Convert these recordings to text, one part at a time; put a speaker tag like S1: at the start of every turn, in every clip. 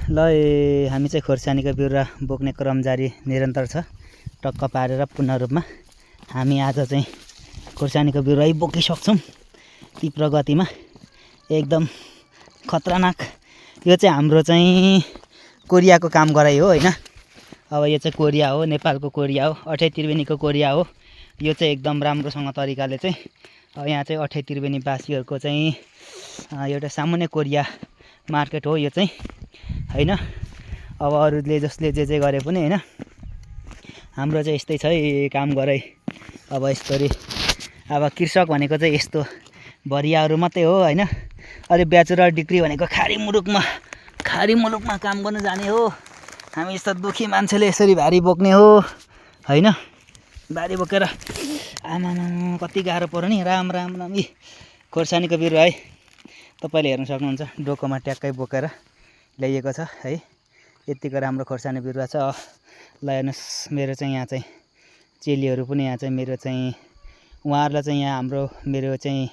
S1: ल हामी चाहिँ खोर्सानीको बिरुवा बोक्ने क्रम जारी निरन्तर छ। टक्क पारेर पूर्ण रूपमा हामी आज चाहिँ खोर्सानीको बिरुवा बोकिसक्छौँ तीव्र गतिमा, एकदम खतरनाक। यो चाहिँ हाम्रो चाहिँ कोरियाको काम गराइ हो हैन। अब यो चाहिँ कोरिया हो, नेपालको कोरिया हो, अठै त्रिवेणीको कोरिया हो। यो चाहिँ एकदम राम्रोसँग तरिकाले चाहिँ यहाँ चाहिँ अठै त्रिवेणी वासीहरूको चाहिँ एउटा सामान्य कोरिया मार्केट हो यो चाहिँ हैन। अब अरूले जसले जे गरे पनि हैन, हाम्रो चाहिँ यस्तै छ है काम गराइ। अब यसरी अब कृषक भनेको चाहिँ यस्तो भरियाहरू मात्रै हो हैन। अहिले ब्याचलर डिग्री भनेको खाडी मुलुकमा काम गर्न जाने हो। हामी यस्तो दुखी मान्छेले यसरी भारी बोक्ने हो हैन। भारी बोकेर आमामा कति गाह्रो पर्यो नि। राम यी खोर्सानीको बिरुवा है, तपाईँले हेर्न सक्नुहुन्छ डोकोमा ट्याक्कै बोकेर ल्याइएको छ है। यतिको राम्रो खोर्सानी बिरुवा छ। ल हेर्नुहोस्, मेरो चाहिँ यहाँ चाहिँ चेलीहरू पनि यहाँ चाहिँ मेरो चाहिँ उहाँहरूलाई चाहिँ यहाँ मेरो चाहिँ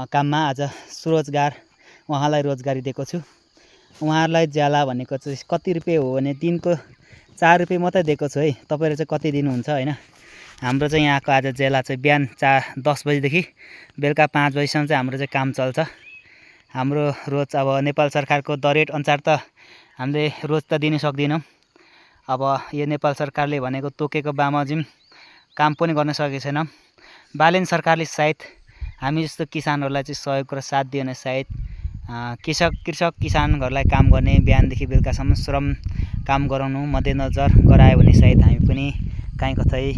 S1: काममा आज स्वरोजगार उहाँलाई रोजगारी दिएको छु। उहाँहरूलाई ज्याला भनेको चाहिँ कति रुपियाँ हो भने दिनको 4 रुपियाँ मात्रै दिएको छु है। तपाईँहरू चाहिँ कति दिनुहुन्छ हैन। हाम्रो चाहिँ यहाँको आज ज्याला चाहिँ बिहान 10 बजीदेखि बेलुका 5 बजीसम्म चाहिँ हाम्रो चाहिँ काम चल्छ। हाम्रो रोज अब नेपाल सरकारको दरेट अनुसार त हामीले रोज त दिन सक्दैनौँ। अब यो नेपाल सरकारले भनेको तोकेको बमोजिम काम पनि गर्न सकेको छैनौँ। बालेन सरकारले सायद हामी जस्तो किसानहरूलाई चाहिँ सहयोग र साथ दिएन। सायद कृषक किसानहरूलाई काम गर्ने बिहानदेखि बेलुकासम्म श्रम काम गराउनु मध्यनजर गरायो भने सायद हामी पनि काहीँ कतै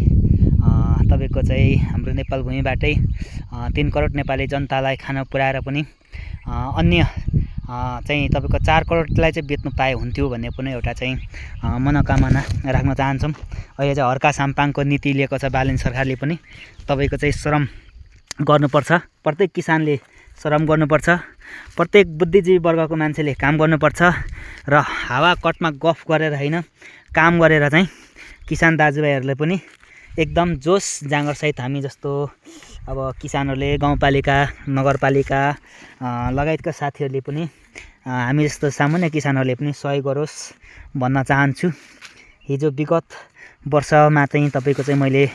S1: तपाईँको चाहिँ हाम्रो नेपाल भूमिबाटै 3 करोड नेपाली जनतालाई खाना पुर्याएर पनि अन्य चाहिँ तपाईँको 4 करोडलाई चाहिँ बेच्नु पाए हुन्थ्यो भन्ने पनि एउटा चाहिँ मनोकामना राख्न चाहन्छौँ। अहिले चाहिँ हर्का साम्पाङको नीति लिएको छ बालेन सरकारले पनि। तपाईँको चाहिँ श्रम गर्नुपर्छ, प्रत्येक किसानले श्रम गर्नुपर्छ, प्रत्येक बुद्धिजीवी वर्गको मान्छेले काम गर्नुपर्छ र हावा कटमा गफ गरेर हैन, काम गरेर चाहिँ किसान दाजुभाइहरूले पनि एकदम जोस जाँगरसहित हामी जस्तो अब किसानहरूले गाउँपालिका नगरपालिका लगायतका साथीहरूले पनि हामी जस्तो सामान्य किसानहरूले पनि सहयोग गरोस् भन्न चाहन्छु। हिजो विगत वर्षमा चाहिँ तपाईँको चाहिँ मैले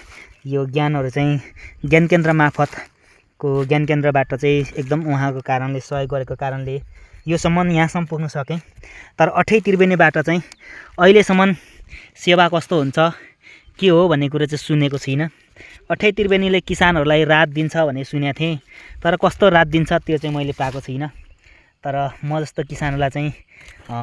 S1: यो ज्ञानहरू चाहिँ ज्ञान केन्द्र मार्फतको ज्ञान केन्द्रबाट चाहिँ एकदम उहाँको कारणले सहयोग गरेको कारणले योसम्म यहाँसम्म पुग्न सकेँ। तर अठै त्रिवेणीबाट चाहिँ अहिलेसम्म सेवा कस्तो हुन्छ के हो भन्ने कुरो चाहिँ सुनेको छुइनँ। अठै त्रिवेणीले किसानहरूलाई राहत दिन्छ भन्ने सुनेको थिएँ, तर कस्तो राहत दिन्छ त्यो चाहिँ मैले पाएको छुइनँ। तर म जस्तो किसानहरूलाई चाहिँ